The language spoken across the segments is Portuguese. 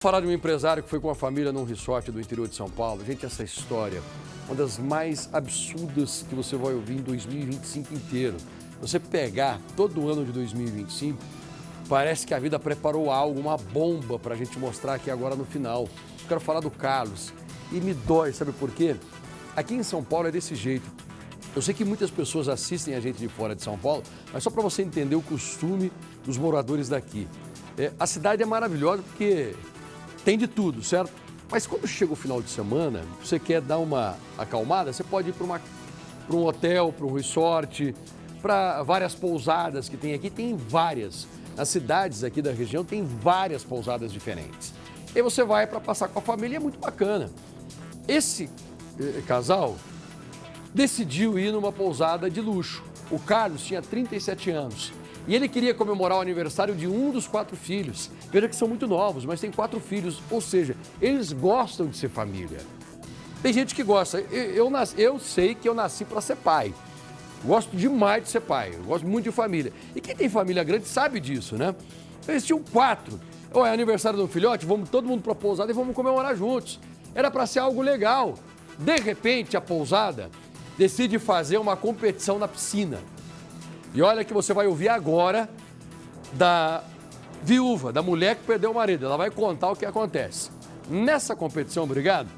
Falar de um empresário que foi com a família num resort do interior de São Paulo. Gente, essa história, uma das mais absurdas que você vai ouvir em 2025 inteiro. Você pegar todo o ano de 2025, parece que a vida preparou algo, uma bomba para a gente mostrar aqui agora no final. Eu quero falar do Carlos e me dói, sabe por quê? Aqui em São Paulo é desse jeito. Eu sei que muitas pessoas assistem a gente de fora de São Paulo, mas só para você entender o costume dos moradores daqui. A cidade é maravilhosa porque tem de tudo, certo? Mas quando chega o final de semana, você quer dar uma acalmada, você pode ir para um hotel, para um resort, para várias pousadas que tem aqui. Tem várias. Nas cidades aqui da região tem várias pousadas diferentes. E você vai para passar com a família, é muito bacana. Esse casal decidiu ir numa pousada de luxo. O Carlos tinha 37 anos. E ele queria comemorar o aniversário de um dos 4 filhos. Veja que são muito novos, mas tem 4 filhos, ou seja, eles gostam de ser família. Tem gente que gosta. Eu sei que eu nasci para ser pai. Gosto demais de ser pai, eu gosto muito de família. E quem tem família grande sabe disso, né? Eles tinham 4. É aniversário do filhote, vamos todo mundo para a pousada e vamos comemorar juntos. Era para ser algo legal. De repente, a pousada decide fazer uma competição na piscina. E olha que você vai ouvir agora da viúva, da mulher que perdeu o marido. Ela vai contar o que acontece. Nessa competição, obrigado,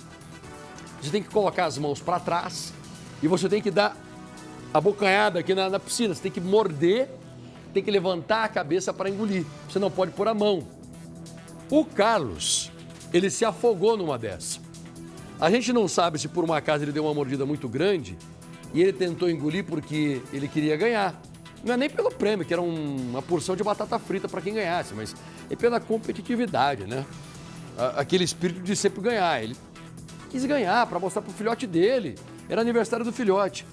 você tem que colocar as mãos para trás e você tem que dar a bocanhada aqui na piscina. Você tem que morder, tem que levantar a cabeça para engolir. Você não pode pôr a mão. O Carlos, ele se afogou numa dessa. A gente não sabe se por um acaso ele deu uma mordida muito grande e ele tentou engolir porque ele queria ganhar. Não é nem pelo prêmio, que era uma porção de batata frita para quem ganhasse, mas é pela competitividade, né? Aquele espírito de sempre ganhar. Ele quis ganhar para mostrar para o filhote dele. Era aniversário do filhote.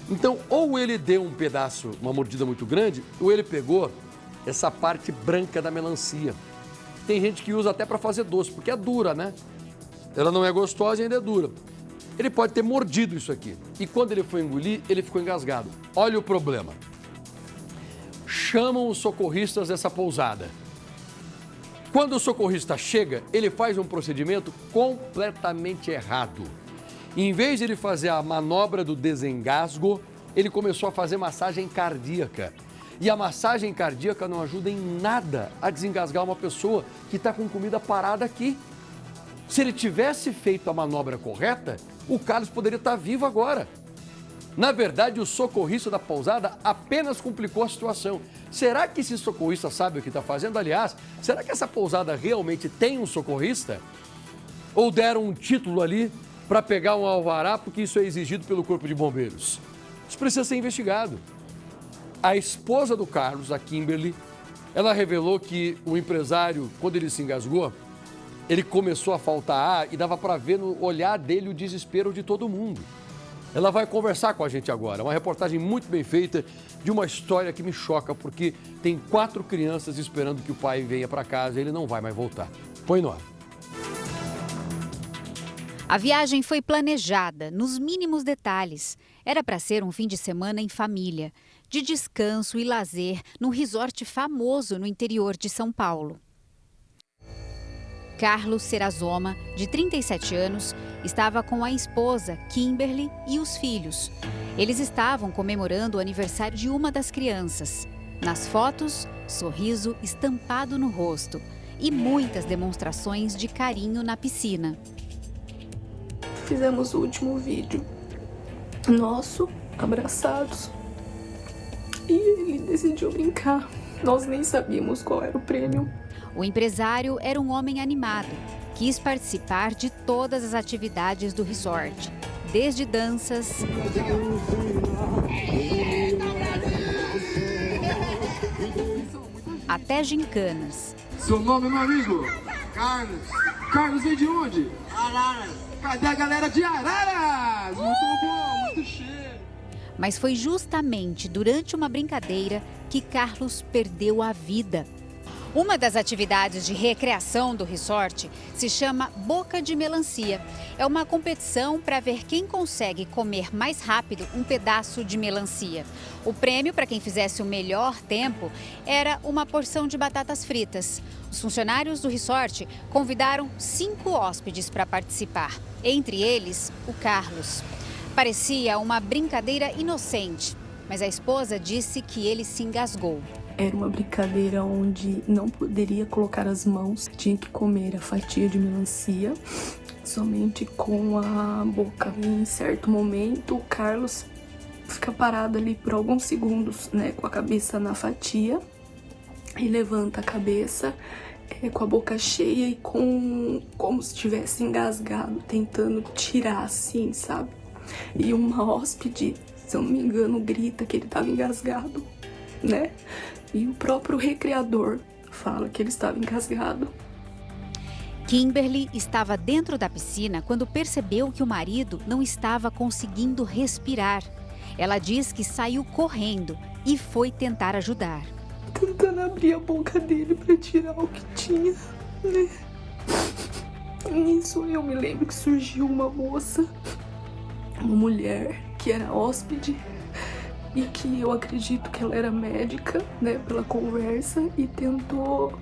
Então, ou ele deu um pedaço, uma mordida muito grande, ou ele pegou essa parte branca da melancia. Tem gente que usa até para fazer doce, porque é dura, né? Ela não é gostosa e ainda é dura. Ele pode ter mordido isso aqui. E quando ele foi engolir, ele ficou engasgado. Olha o problema. Chamam os socorristas dessa pousada. Quando o socorrista chega, ele faz um procedimento completamente errado. Em vez de ele fazer a manobra do desengasgo, ele começou a fazer massagem cardíaca. E a massagem cardíaca não ajuda em nada a desengasgar uma pessoa que está com comida parada aqui. Se ele tivesse feito a manobra correta, o Carlos poderia estar vivo agora. Na verdade, o socorrista da pousada apenas complicou a situação. Será que esse socorrista sabe o que está fazendo? Aliás, será que essa pousada realmente tem um socorrista? Ou deram um título ali para pegar um alvará porque isso é exigido pelo Corpo de Bombeiros? Isso precisa ser investigado. A esposa do Carlos, a Kimberly, ela revelou que o empresário, quando ele se engasgou, ele começou a faltar ar e dava para ver no olhar dele o desespero de todo mundo. Ela vai conversar com a gente agora. Uma reportagem muito bem feita de uma história que me choca, porque tem 4 crianças esperando que o pai venha para casa e ele não vai mais voltar. Põe no ar. A viagem foi planejada nos mínimos detalhes. Era para ser um fim de semana em família, de descanso e lazer num resort famoso no interior de São Paulo. Carlos Serazoma, de 37 anos, estava com a esposa, Kimberly, e os filhos. Eles estavam comemorando o aniversário de uma das crianças. Nas fotos, sorriso estampado no rosto e muitas demonstrações de carinho na piscina. Fizemos o último vídeo nosso, abraçados, e ele decidiu brincar. Nós nem sabíamos qual era o prêmio. O empresário era um homem animado, quis participar de todas as atividades do resort, desde danças até gincanas. Seu nome, meu amigo? Carlos. Carlos vem de onde? Araras. Cadê a galera de Araras? Muito bom, muito cheio. Mas foi justamente durante uma brincadeira que Carlos perdeu a vida. Uma das atividades de recreação do resort se chama Boca de Melancia. É uma competição para ver quem consegue comer mais rápido um pedaço de melancia. O prêmio para quem fizesse o melhor tempo era uma porção de batatas fritas. Os funcionários do resort convidaram 5 hóspedes para participar, entre eles o Carlos. Parecia uma brincadeira inocente, mas a esposa disse que ele se engasgou. Era uma brincadeira onde não poderia colocar as mãos, tinha que comer a fatia de melancia somente com a boca. E em certo momento, o Carlos fica parado ali por alguns segundos, né, com a cabeça na fatia, e levanta a cabeça com a boca cheia e como se tivesse engasgado, tentando tirar assim, sabe? E uma hóspede, se eu não me engano, grita que ele estava engasgado, né? E o próprio recreador fala que ele estava engasgado. Kimberly estava dentro da piscina quando percebeu que o marido não estava conseguindo respirar. Ela diz que saiu correndo e foi tentar ajudar. Tentando abrir a boca dele para tirar o que tinha, né? Nisso eu me lembro que surgiu uma moça, uma mulher que era hóspede, e que eu acredito que ela era médica, né, pela conversa, e tentou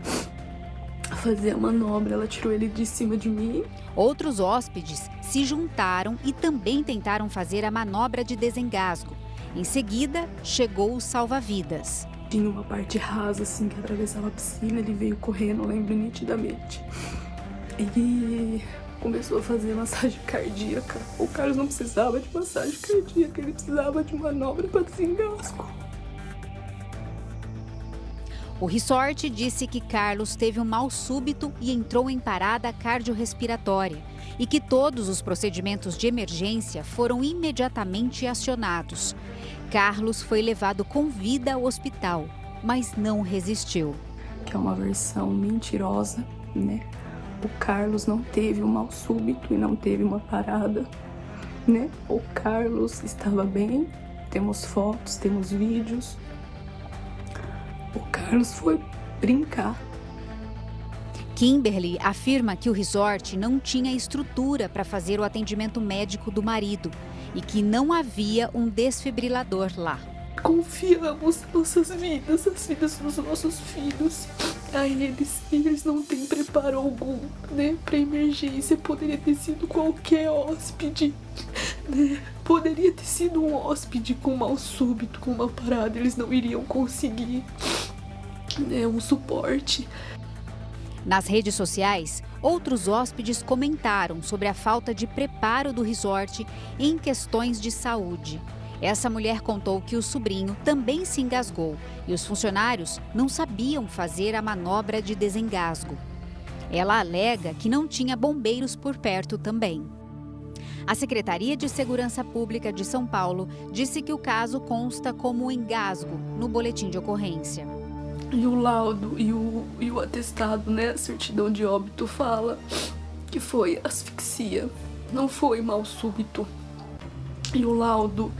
fazer a manobra. Ela tirou ele de cima de mim. Outros hóspedes se juntaram e também tentaram fazer a manobra de desengasgo. Em seguida, chegou o salva-vidas. Tinha uma parte rasa, assim, que atravessava a piscina. Ele veio correndo, eu lembro nitidamente. E começou a fazer massagem cardíaca. O Carlos não precisava de massagem cardíaca, ele precisava de manobra para desengasgo. O resort disse que Carlos teve um mal súbito e entrou em parada cardiorrespiratória e que todos os procedimentos de emergência foram imediatamente acionados. Carlos foi levado com vida ao hospital, mas não resistiu. Que é uma versão mentirosa, né? O Carlos não teve um mal súbito e não teve uma parada, né? O Carlos estava bem, temos fotos, temos vídeos. O Carlos foi brincar. Kimberly afirma que o resort não tinha estrutura para fazer o atendimento médico do marido e que não havia um desfibrilador lá. Confiamos nossas vidas, as vidas dos nossos filhos a eles, e eles não têm preparo algum, né, para emergência. Poderia ter sido qualquer hóspede, né? Poderia ter sido um hóspede com mal súbito, com uma parada, eles não iriam conseguir, né, um suporte. Nas redes sociais, outros hóspedes comentaram sobre a falta de preparo do resort em questões de saúde. Essa mulher contou que o sobrinho também se engasgou e os funcionários não sabiam fazer a manobra de desengasgo. Ela alega que não tinha bombeiros por perto também. A Secretaria de Segurança Pública de São Paulo disse que o caso consta como engasgo no boletim de ocorrência. E o laudo e o atestado, né, a certidão de óbito fala que foi asfixia, não foi mal súbito. E o laudo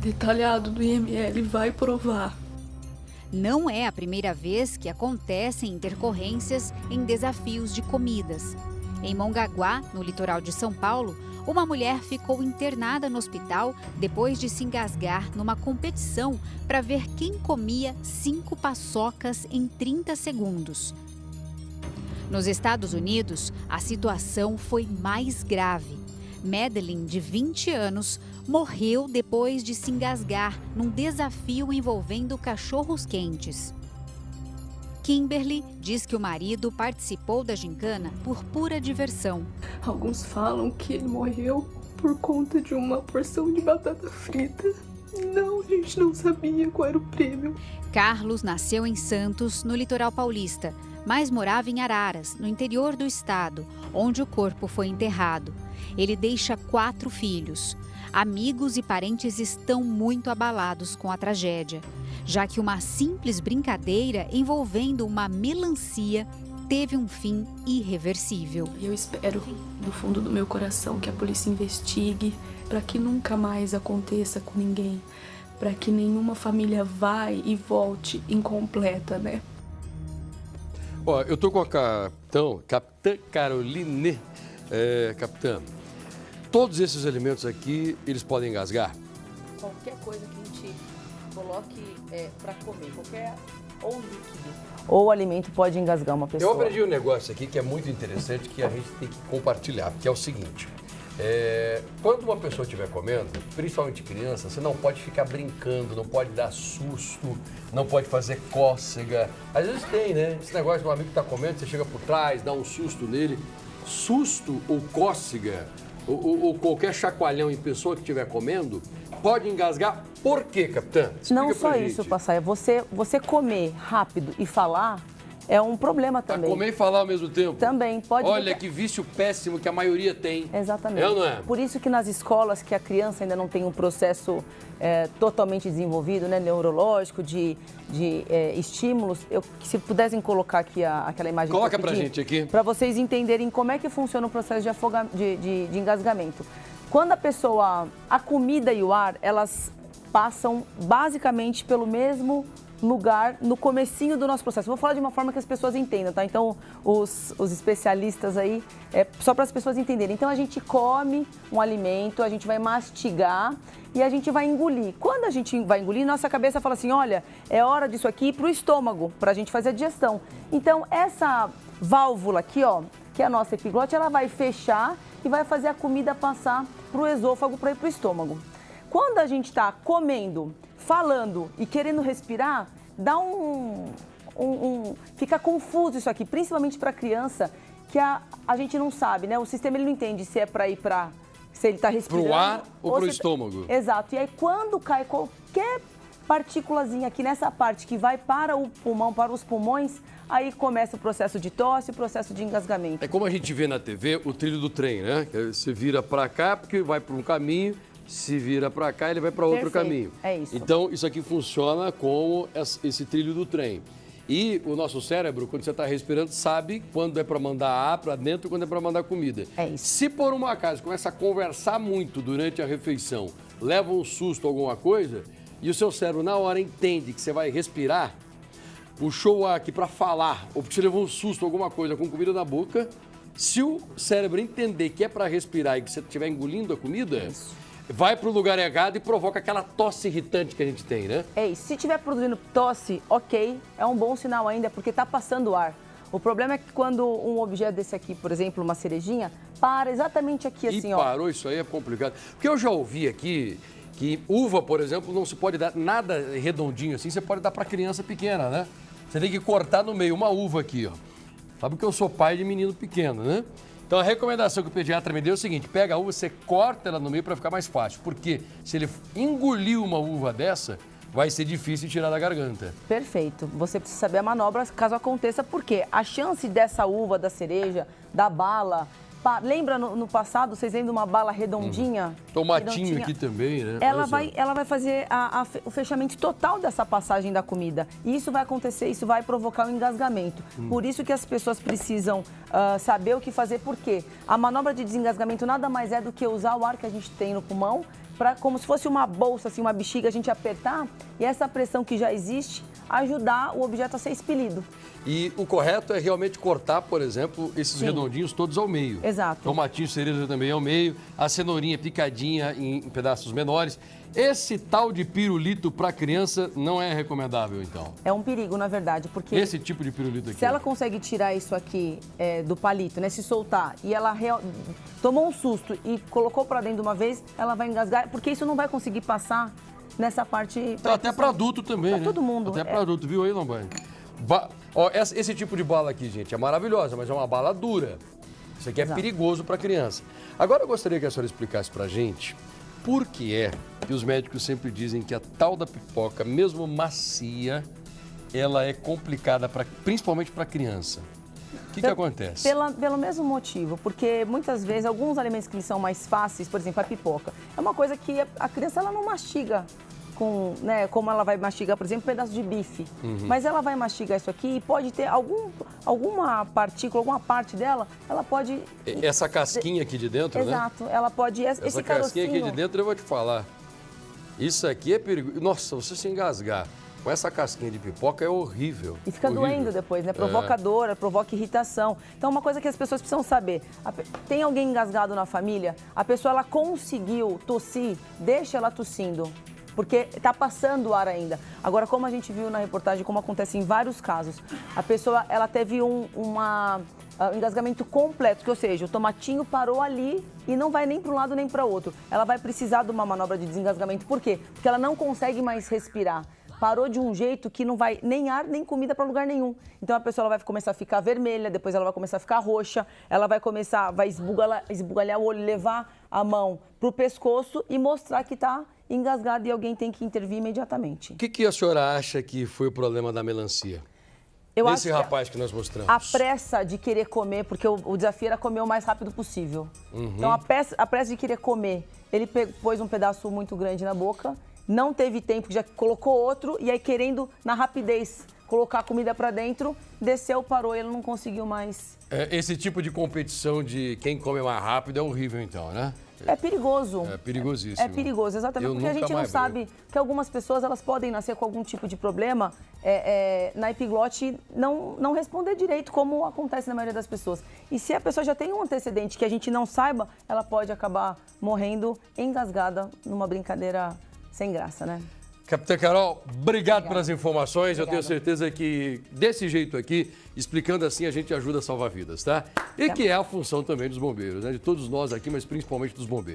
detalhado do IML vai provar. Não é a primeira vez que acontecem intercorrências em desafios de comidas. Em Mongaguá, no litoral de São Paulo, uma mulher ficou internada no hospital depois de se engasgar numa competição para ver quem comia 5 paçocas em 30 segundos. Nos Estados Unidos, a situação foi mais grave. Madeline, de 20 anos, morreu depois de se engasgar num desafio envolvendo cachorros quentes. Kimberly diz que o marido participou da gincana por pura diversão. Alguns falam que ele morreu por conta de uma porção de batata frita. Não, a gente não sabia qual era o prêmio. Carlos nasceu em Santos, no litoral paulista, mas morava em Araras, no interior do estado, onde o corpo foi enterrado. Ele deixa 4 filhos. Amigos e parentes estão muito abalados com a tragédia, já que uma simples brincadeira envolvendo uma melancia teve um fim irreversível. Eu espero, do fundo do meu coração, que a polícia investigue para que nunca mais aconteça com ninguém, para que nenhuma família vá e volte incompleta, né? Ó, eu tô com a Capitã Caroline. Capitã, todos esses alimentos aqui, eles podem engasgar? Qualquer coisa que a gente coloque para comer, qualquer ou líquido ou alimento pode engasgar uma pessoa. Eu aprendi um negócio aqui que é muito interessante, que a gente tem que compartilhar, que é o seguinte. Quando uma pessoa estiver comendo, principalmente criança, você não pode ficar brincando, não pode dar susto, não pode fazer cócega. Às vezes tem, né? Esse negócio de um amigo que está comendo, você chega por trás, dá um susto nele. Susto ou cócega, ou qualquer chacoalhão em pessoa que estiver comendo, pode engasgar. Por quê, capitã? Explica não só pra isso, gente. Passaia. Você comer rápido e falar é um problema também. Comer e falar ao mesmo tempo? Também, pode. Olha que vício péssimo que a maioria tem. Exatamente. É ou não é? Por isso que nas escolas que a criança ainda não tem um processo totalmente desenvolvido, né, neurológico, de estímulos, se pudessem colocar aqui aquela imagem. Coloca pra gente aqui. Para vocês entenderem como é que funciona o processo de engasgamento. Quando a comida e o ar, elas passam basicamente pelo mesmo lugar no comecinho do nosso processo. Vou falar de uma forma que as pessoas entendam, tá? Então, os especialistas aí, só para as pessoas entenderem. Então, a gente come um alimento, a gente vai mastigar e a gente vai engolir. Quando a gente vai engolir, nossa cabeça fala assim, olha, é hora disso aqui ir para o estômago, para a gente fazer a digestão. Então, essa válvula aqui, ó, que é a nossa epiglote, ela vai fechar e vai fazer a comida passar para o esôfago, para ir para o estômago. Quando a gente está comendo, falando e querendo respirar, dá fica confuso isso aqui, principalmente para criança, que a gente não sabe, né? O sistema ele não entende se é para ir se ele está respirando. Pro ar ou pro se estômago. Exato. E aí quando cai qualquer partículazinha aqui nessa parte que vai para o pulmão, para os pulmões, aí começa o processo de tosse, o processo de engasgamento. É como a gente vê na TV o trilho do trem, né? Você vira para cá porque vai para um caminho, se vira para cá, ele vai para outro caminho. É isso. Então, isso aqui funciona como esse trilho do trem. E o nosso cérebro, quando você está respirando, sabe quando é para mandar ar para dentro e quando é para mandar comida. É isso. Se por um acaso começa a conversar muito durante a refeição, leva um susto, alguma coisa, e o seu cérebro na hora entende que você vai respirar, puxou o ar aqui para falar, ou porque você levou um susto, alguma coisa com comida na boca, se o cérebro entender que é para respirar e que você estiver engolindo a comida, vai para o lugar errado e provoca aquela tosse irritante que a gente tem, né? É isso. Se estiver produzindo tosse, ok, é um bom sinal ainda, porque está passando ar. O problema é que quando um objeto desse aqui, por exemplo, uma cerejinha, para exatamente aqui assim, ó. E parou, isso aí é complicado. Porque eu já ouvi aqui que uva, por exemplo, não se pode dar nada redondinho assim, você pode dar para criança pequena, né? Você tem que cortar no meio uma uva aqui, ó. Sabe que eu sou pai de menino pequeno, né? Então a recomendação que o pediatra me deu é o seguinte, pega a uva, você corta ela no meio para ficar mais fácil. Porque se ele engolir uma uva dessa, vai ser difícil tirar da garganta. Perfeito. Você precisa saber a manobra caso aconteça, porque a chance dessa uva, da cereja, da bala... Lembra no passado, vocês lembram de uma bala redondinha? Tomatinho aqui também, né? Ela vai fazer o fechamento total dessa passagem da comida. E isso vai acontecer, isso vai provocar um engasgamento. Por isso que as pessoas precisam saber o que fazer, porque a manobra de desengasgamento nada mais é do que usar o ar que a gente tem no pulmão, como se fosse uma bolsa, assim, uma bexiga, a gente apertar e essa pressão que já existe ajudar o objeto a ser expelido. E o correto é realmente cortar, por exemplo, esses redondinhos todos ao meio. Exato. Tomatinho, cereja também ao meio, a cenourinha picadinha em pedaços menores. Esse tal de pirulito para criança não é recomendável, então? É um perigo, na verdade, porque... Esse tipo de pirulito aqui. Se ela consegue tirar isso aqui do palito, né, se soltar, e ela tomou um susto e colocou para dentro de uma vez, ela vai engasgar, porque isso não vai conseguir passar nessa parte... Até para adulto também, pra né? todo mundo. Até para adulto, viu aí, Lombardi? Ó, esse tipo de bala aqui, gente, é maravilhosa, mas é uma bala dura. Isso aqui é perigoso para criança. Agora eu gostaria que a senhora explicasse para a gente por que é que os médicos sempre dizem que a tal da pipoca, mesmo macia, ela é complicada, principalmente para criança. O que acontece? Pelo mesmo motivo, porque muitas vezes alguns alimentos que são mais fáceis, por exemplo, a pipoca, é uma coisa que a criança ela não mastiga como ela vai mastigar, por exemplo, um pedaço de bife. Mas ela vai mastigar isso aqui e pode ter alguma partícula, alguma parte dela, ela pode... Essa casquinha aqui de dentro, né? Exato, ela pode... Essa casquinha aqui de dentro, eu vou te falar. Isso aqui é perigoso. Nossa, você se engasgar com essa casquinha de pipoca é horrível. E fica horrível. doendo depois, né? Provoca dor, provoca irritação. Então, uma coisa que as pessoas precisam saber. Tem alguém engasgado na família? A pessoa, ela conseguiu tossir, deixa ela tossindo. Porque está passando o ar ainda. Agora, como a gente viu na reportagem, como acontece em vários casos, a pessoa, ela teve um engasgamento completo, que, ou seja, o tomatinho parou ali e não vai nem para um lado nem para o outro. Ela vai precisar de uma manobra de desengasgamento. Por quê? Porque ela não consegue mais respirar. Parou de um jeito que não vai nem ar, nem comida para lugar nenhum. Então a pessoa ela vai começar a ficar vermelha, depois ela vai começar a ficar roxa, ela vai esbugalhar o olho, levar a mão para o pescoço e mostrar que está engasgada e alguém tem que intervir imediatamente. O que a senhora acha que foi o problema da melancia? Esse rapaz que nós mostramos. A pressa de querer comer, porque o desafio era comer o mais rápido possível. Então a pressa de querer comer, ele pôs um pedaço muito grande na boca, não teve tempo, já colocou outro, e aí querendo, na rapidez, colocar a comida para dentro, desceu, parou e ele não conseguiu mais. Esse tipo de competição de quem come mais rápido é horrível, então, né? É perigoso. É perigosíssimo. É perigoso, exatamente, porque a gente não sabe que algumas pessoas elas podem nascer com algum tipo de problema na epiglote não responder direito, como acontece na maioria das pessoas. E se a pessoa já tem um antecedente que a gente não saiba, ela pode acabar morrendo engasgada numa brincadeira sem graça, né? Capitã Carol, obrigado pelas informações. Obrigada. Eu tenho certeza que desse jeito aqui, explicando assim, a gente ajuda a salvar vidas, tá? E que é a função também dos bombeiros, né? De todos nós aqui, mas principalmente dos bombeiros.